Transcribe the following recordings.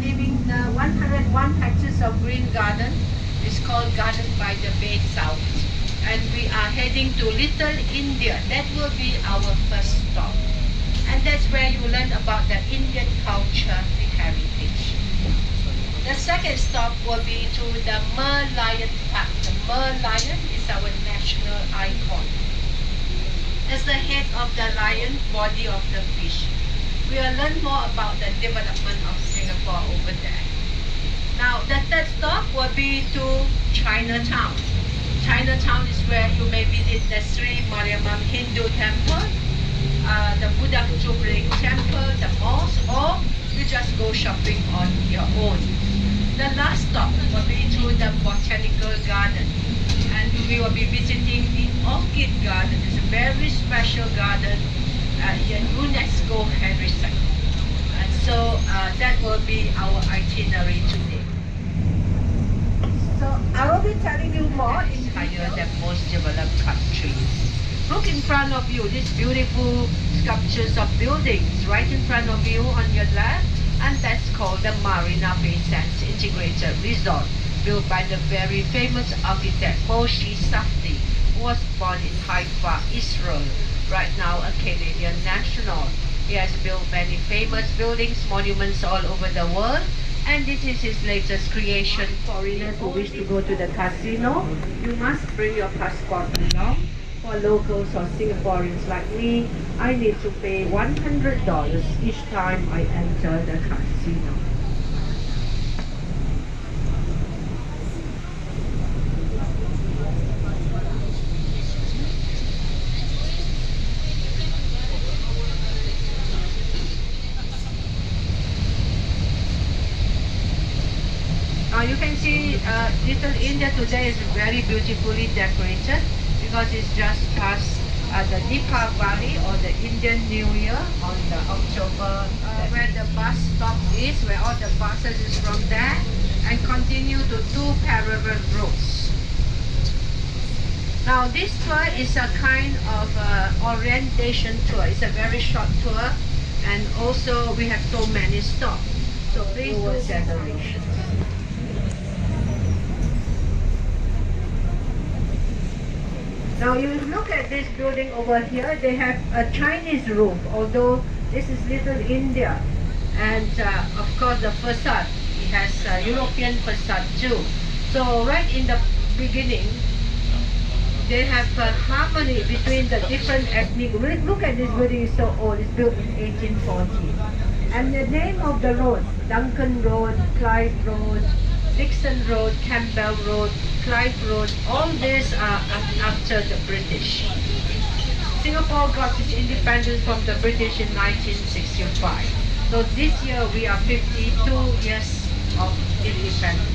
leaving the 101 hectares of green garden. It's called Garden by the Bay South. And we are heading to Little India. That will be our first stop. And that's where you learn about the Indian culture, the heritage. The second stop will be to the Merlion Park. The Merlion is our national icon. As the head of the lion, body of the fish. We will learn more about the development of Singapore over there. Now, the third stop will be to Chinatown. Chinatown is where you may visit the Sri Mariamman Hindu Temple, the Buddha Jubilee Temple, the mosque, or you just go shopping on your own. The last stop will be to the Botanical Garden, and we will be visiting the Orchid Garden. It's a very special garden, a UNESCO heritage site. And so that will be our itinerary today. So I will be telling you more in higher than most developed countries. Look in front of you, these beautiful sculptures of buildings right in front of you on your left, and that's called the Marina Bay Sands Integrated Resort, built by the very famous architect Moshe Safdie, who was born in Haifa, Israel, right now a Canadian national. He has built many famous buildings, monuments all over the world, and this is his latest creation. Foreigners who wish to go to the casino, you must bring your passport along. For locals or Singaporeans like me, I need to pay $100 each time I enter the casino. You can see Little India today is very beautifully decorated because it's just past the Deepavali or the Indian New Year on the October, where the bus stop is, where all the buses is from there, and continue to two parallel roads. Now this tour is a kind of orientation tour. It's a very short tour, and also we have so many stops. So please do generations. Now you look at this building over here, they have a Chinese roof, although this is Little India. And of course the facade, it has a European facade too. So right in the beginning, they have a harmony between the different ethnic. Look at this building, it's so old, it's built in 1840. And the name of the roads, Duncan Road, Clive Road, Dixon Road, Campbell Road, Clive Road, all these are after the British. Singapore got its independence from the British in 1965. So this year we are 52 years of independence.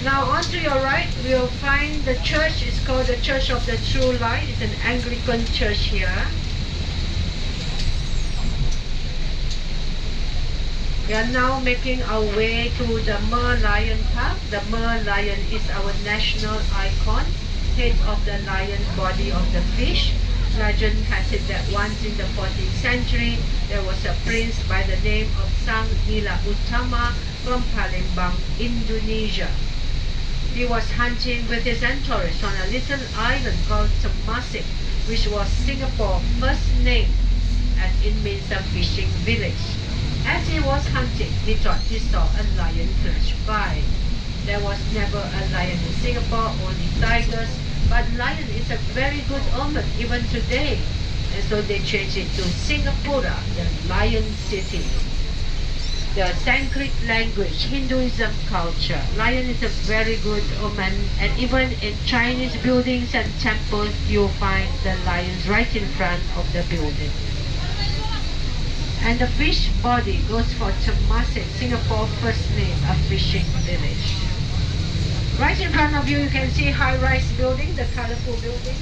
Now on to your right, we'll find the church. It's called the Church of the True Light. It's an Anglican church here. We are now making our way to the Merlion Park. The Merlion is our national icon, head of the lion, body of the fish. Legend has it that once in the 14th century, there was a prince by the name of Sang Nila Utama from Palembang, Indonesia. He was hunting with his entourage on a little island called Temasek, which was Singapore's first name, and it means a fishing village. As he was hunting, he thought he saw a lion flash by. There was never a lion in Singapore, only tigers, but lion is a very good omen even today. And so they changed it to Singapura, the Lion City. The Sanskrit language, Hinduism culture, lion is a very good omen, and even in Chinese buildings and temples, you'll find the lions right in front of the building. And the fish body goes for Temasek, Singapore's first name, a fishing village. Right in front of you, you can see high-rise building, the colorful building.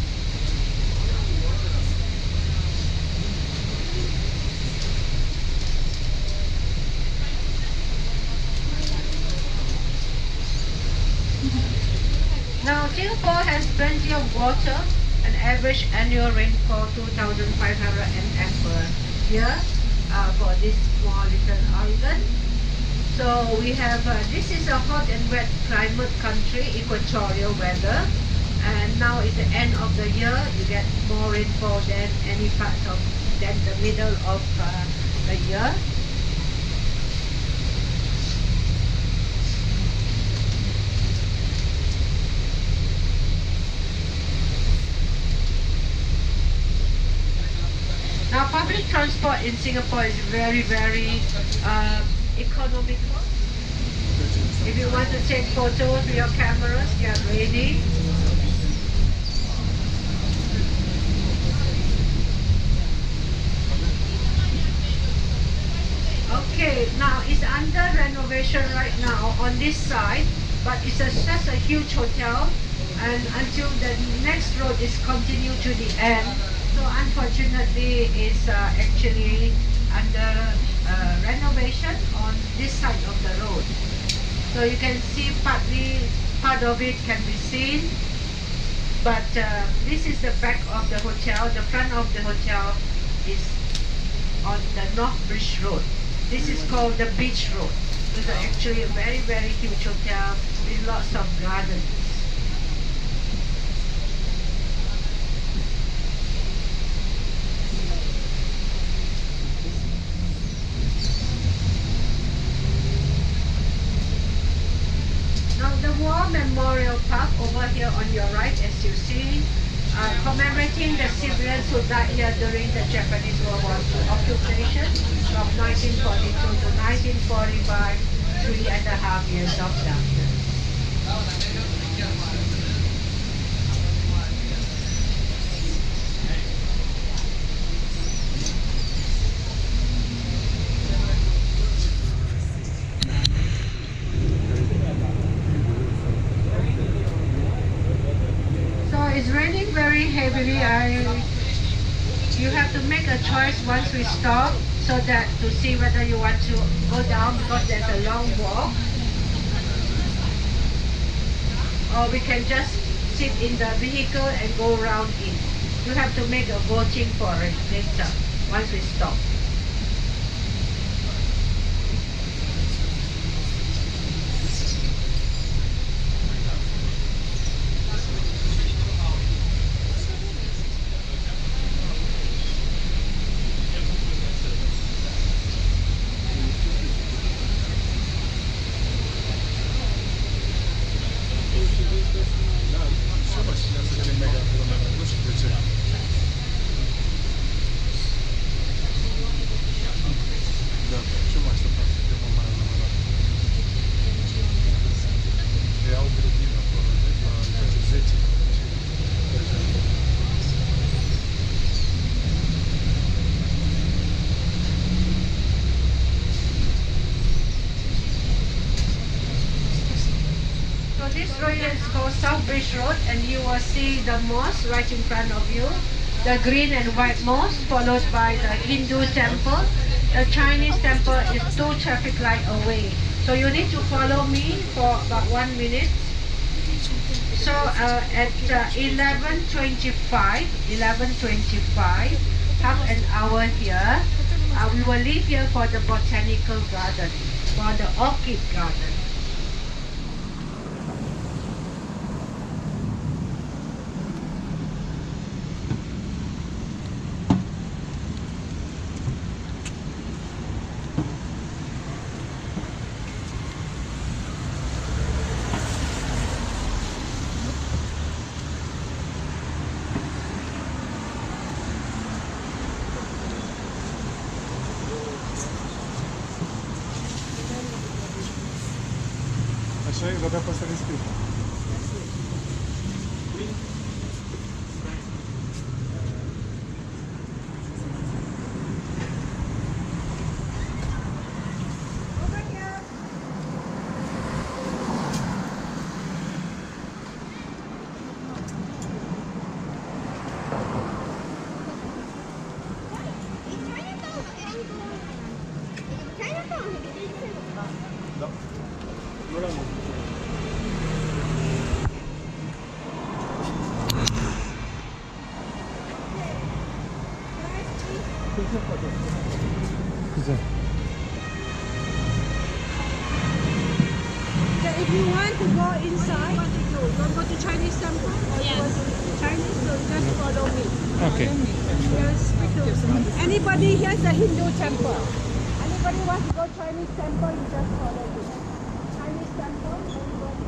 Now, Singapore has plenty of water, An average annual rainfall 2,500 mm per year for this small little island. So we have, this is a hot and wet climate country, equatorial weather. And now is the end of the year, you get more rainfall than any part of, than the middle of the year. Now, public transport in Singapore is very, very economical. If you want to take photos with your cameras, get ready. Okay, now it's under renovation right now on this side, but it's such a huge hotel, and until the next road is continued to the end. So unfortunately, it's actually under renovation on this side of the road. So you can see part of it can be seen, but this is the back of the hotel. The front of the hotel is on the North Bridge Road. This is called the Beach Road. It's actually a very, very huge hotel with lots of gardens. The War Memorial Park over here on your right, as you see, commemorating the civilians who died here during the Japanese World War II occupation from 1942 to 1945, 3.5 years of darkness. It's raining very heavily. You have to make a choice once we stop, so that to see whether you want to go down, because there's a long walk, or we can just sit in the vehicle and go round in. You have to make a voting for it later once we stop. This road is called South Bridge Road, and you will see the mosque right in front of you. The green and white mosque, followed by the Hindu temple. The Chinese temple is 2 traffic lights away. So you need to follow me for about 1 minute. So at 11:25, half an hour here, we will leave here for the botanical garden, for the orchid garden. Așa e, abia poate să respiri. Da. Nu l-am văzut. Güzel. So if you want to go inside, what to do? You want to go to Chinese temple? Or you want to Chinese? So just follow me. Okay. Anybody here's a Hindu temple. Anybody want to go Chinese temple, you just follow me. Chinese temple, anybody?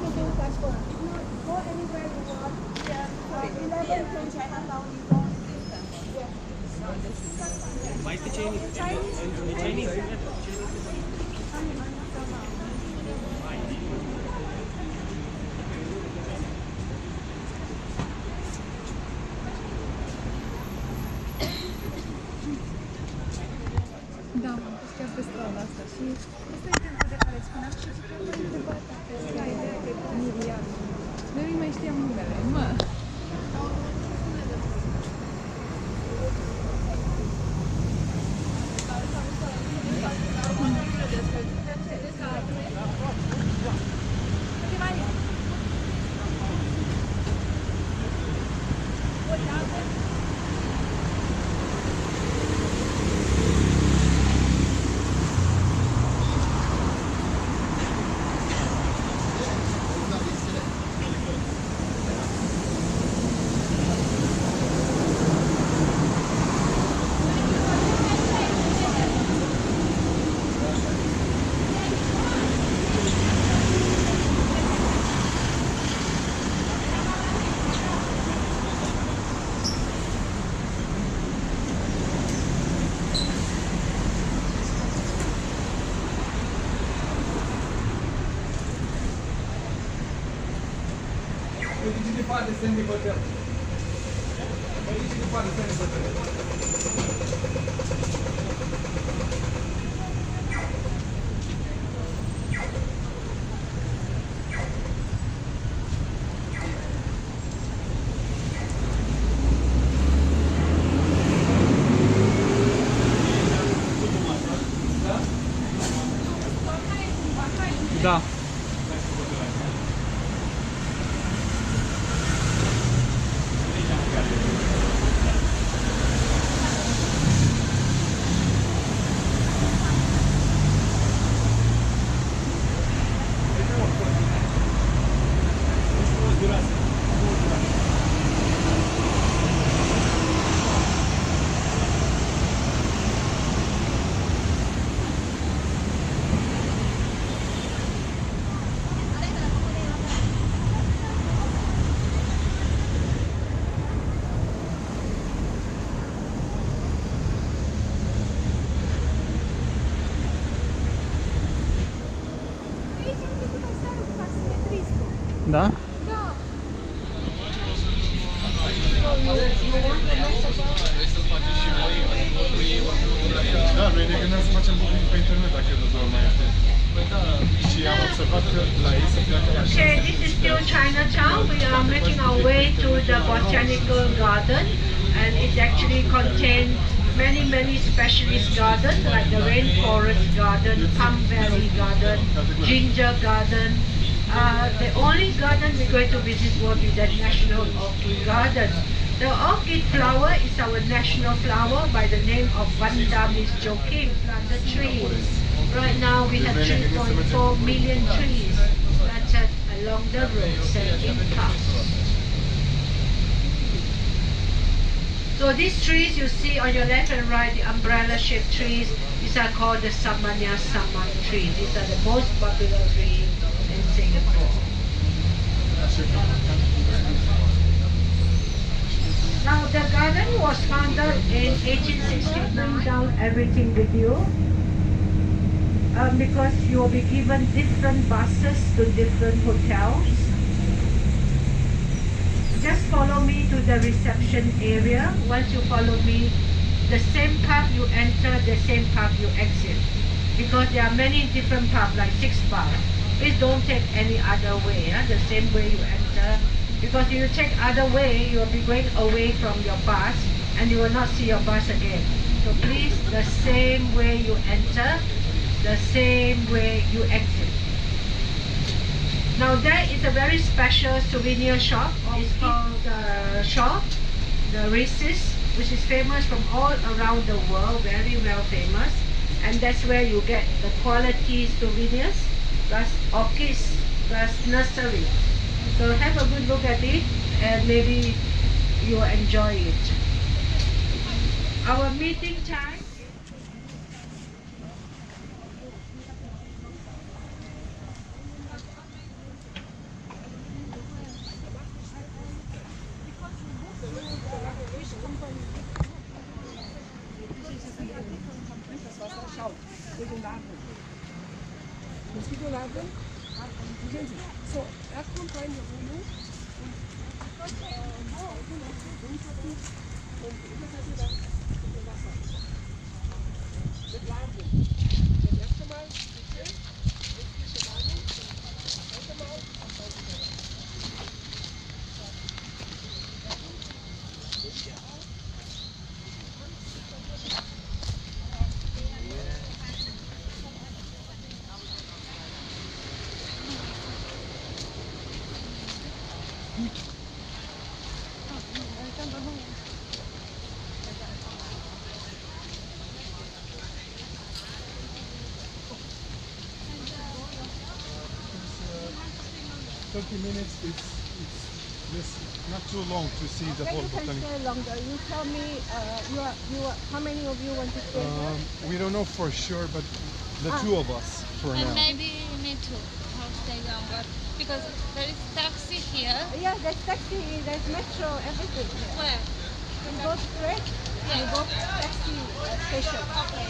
Hindu temple. If you go anywhere you want, yeah, from 11 to Chinatown, you go. Yeah. Chinese. Da, chiar pe strada asta și asta e timpul de care spuneam și chiar m-am întrebat dacă era ideea de Miriam. Noi nu mai știam numele, mă. Da. Da? Da, noi ne gândeam să facem booking pe internet dacă e de doar mai ieftin. Și am observat că la ei se pleacă la Okay, this is still Chinatown. We are making our way to the botanical garden, and it actually contains many specialist gardens like the rainforest garden, palm valley garden, ginger garden. The only garden we're going to visit will be the National Orchid Garden. The orchid flower is our national flower by the name of Vanda Miss Joking. The trees. Right now we have 3.4 million trees planted along the roads and in parks. So these trees you see on your left and right, the umbrella-shaped trees, these are called the Samanya Saman trees. These are the most popular trees in Singapore. Now the garden was founded in 1869. Down everything with you because you will be given different buses to different hotels. Just follow me to the reception area. Once you follow me, the same path you enter, the same path you exit. Because there are many different paths, like 6 paths. Please don't take any other way, the same way you enter. Because if you take other way, you will be going away from your bus and you will not see your bus again. So please, the same way you enter, the same way you exit. Now there is a very special souvenir shop. It's called the shop, the Reese's. which is famous from all around the world, very well famous. And that's where you get the quality souvenirs, plus orchids, plus nursery. So have a good look at it and maybe you'll enjoy it. Our meeting time. Mosquito larvae are intelligent. So that will find a woman. Minutes, it's this not too long to see the Then whole you can botanic. stay longer. You tell me, how many of you want to stay here? We don't know for sure, but the two of us for And now. maybe me too. I'll stay longer because there is taxi here. Yeah, there's taxi, there's metro, everything here. Where? You go straight, you go to taxi station. Okay.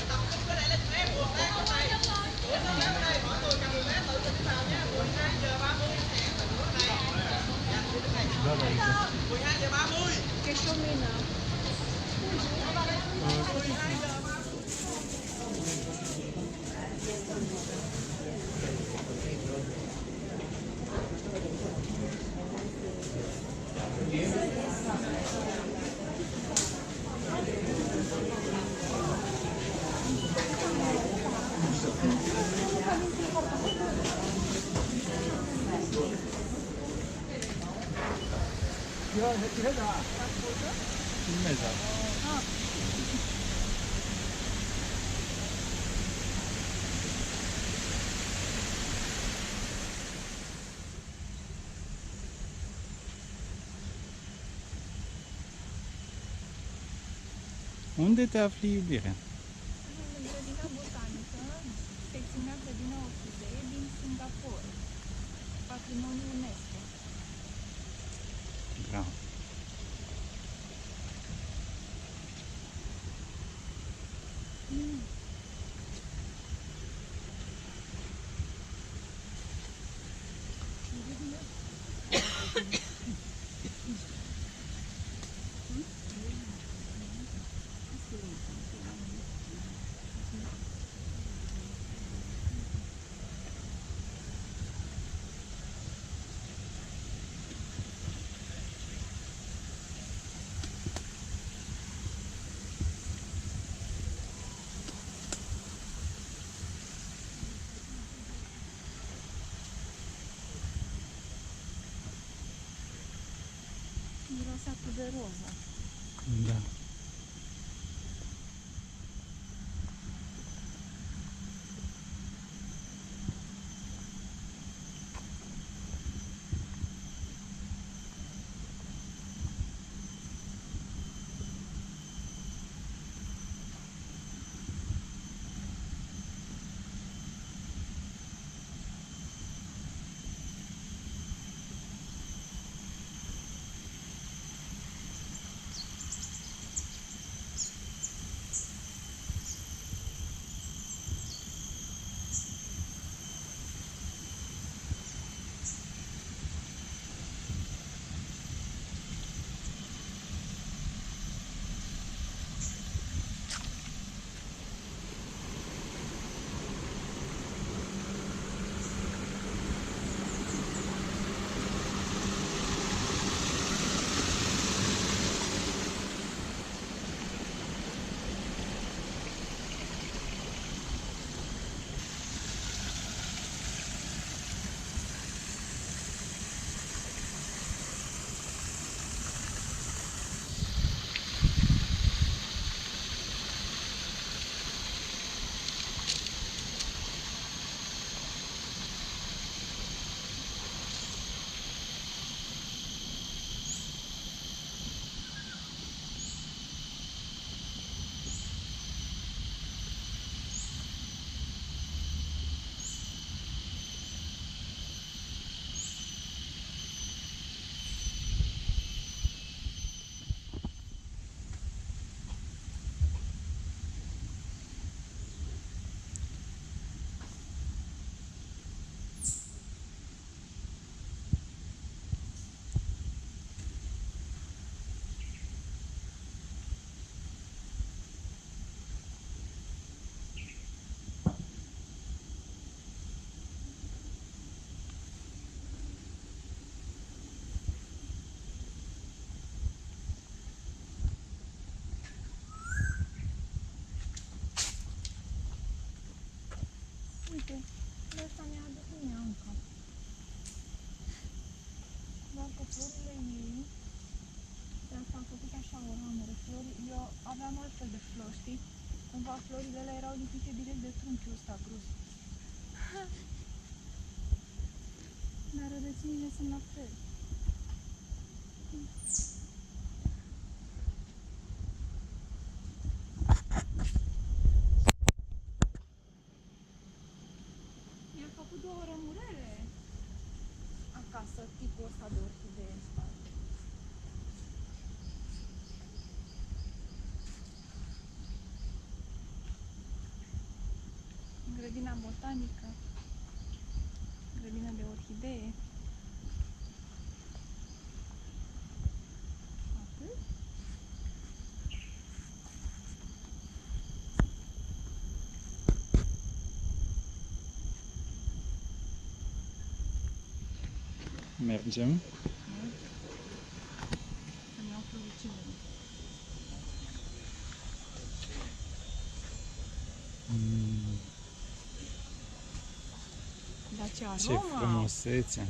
Okay, show me now. Unde te afli, iubire? În grădina botanică, secțiunea grădina orchidee din Singapore, patrimoniu UNESCO. Bravo. Miroase atât de roză. Da. uite, de asta mi-a adus mie încă. Doar că florile ei, de asta am făcut așa o ramură. Eu aveam altfel de flori, știi? Cumva florile alea erau lipite direct de trunchiul ăsta gros. Dar rădăcinile sunt la fel. I-am făcut 2 rămurele acasă, tipul ăsta de orhidee în spate. Grădina botanică, grădina de orhidee. Atât? Mergem. Să-mi iau floricile. Dar ce Ce aromă au! frumusețe!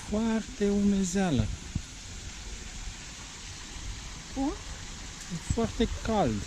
Foarte umezeală. Cum? E foarte cald.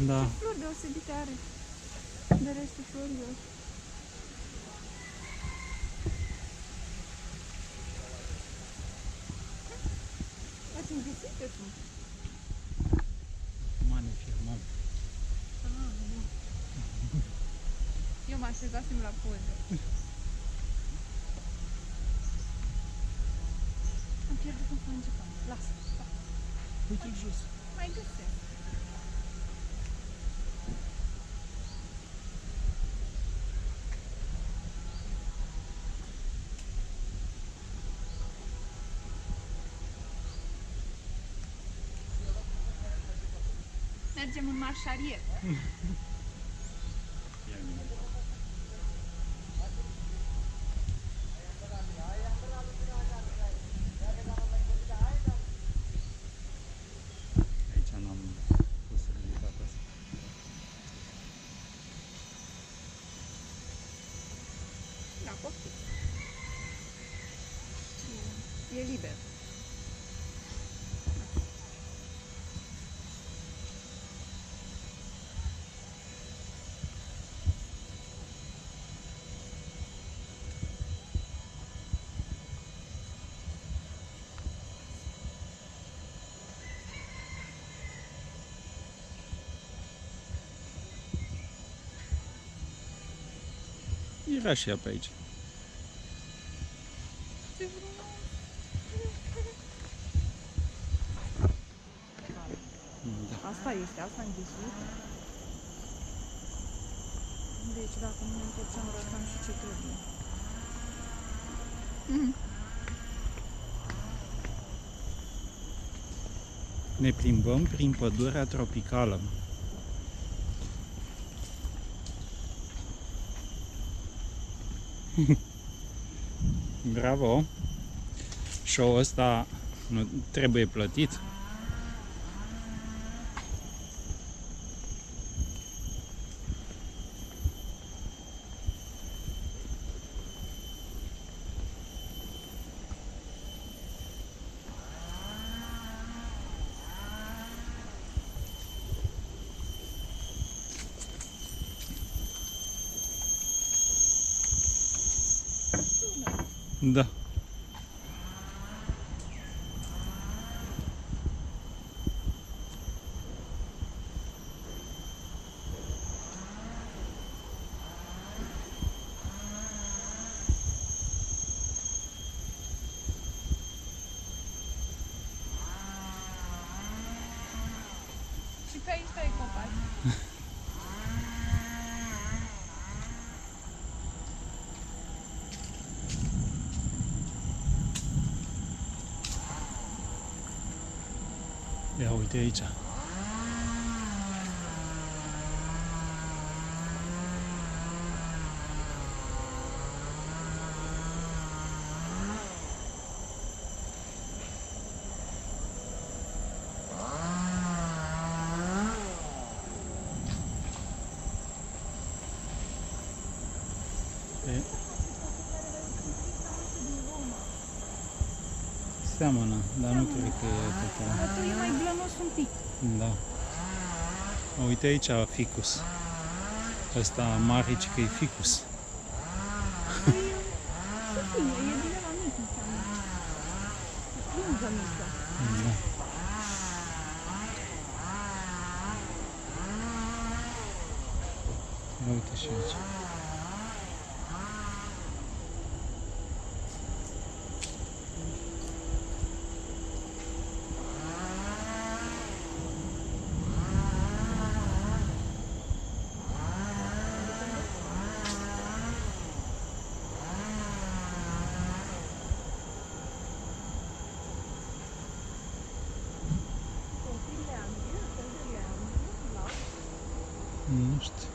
Da. Da. Ce flori deosebite are de restul florilor. Ați înghițit tu? Mane filmam. Ah, nu. Eu mă așezasem la poză. Am pierdut un frângepan. Lasă. Uite-l jos. Mai găsesc. Mergem în marșarier. Aici n-am posibilitatea asta. Da, poftim. E liber. Era și ea pe aici. Ce frumos! Da. Asta este, asta am ghicit. Deci dacă nu ne întorceam, arătam și ce trebuie. Ne plimbăm prin pădurea tropicală. Bravo! Show-ul ăsta nu trebuie plătit. Da. Și pe aici stai copaci. Ia uite aici. Seamănă, dar nu cred că e total. Dar tu e mai blănos un pic. Da. Uite aici ficus. Ăsta mare, ci că e ficus. Să fie, e bine la mic înseamnă. Frunză mică. Da. Ia uite și aici. Nu știu.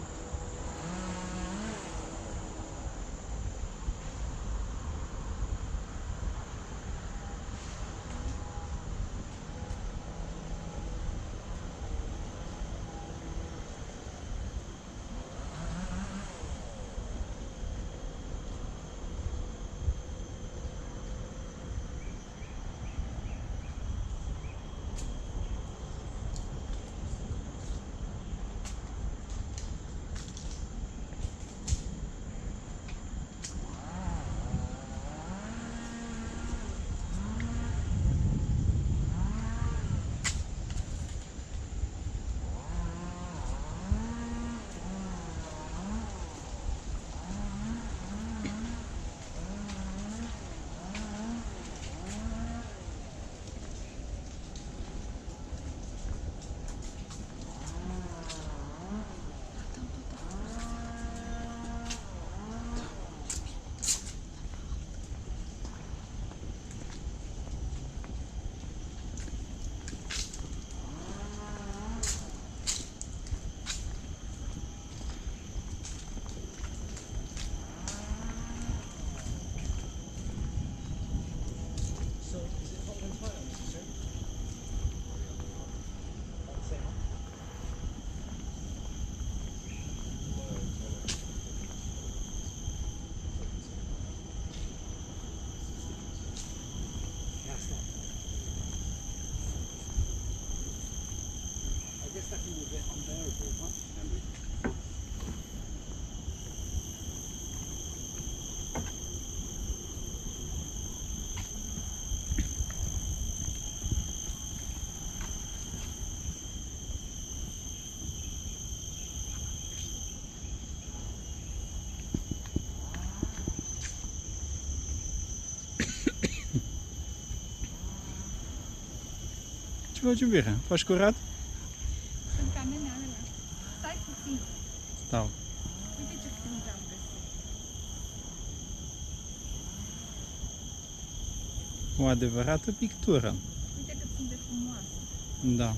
faci, iubire? Faci curat? Sunt camene alea. Stai puțin. Stau. Uite ce frunze am găsit. O adevărată pictură. Uite cât sunt de frumoase. Da.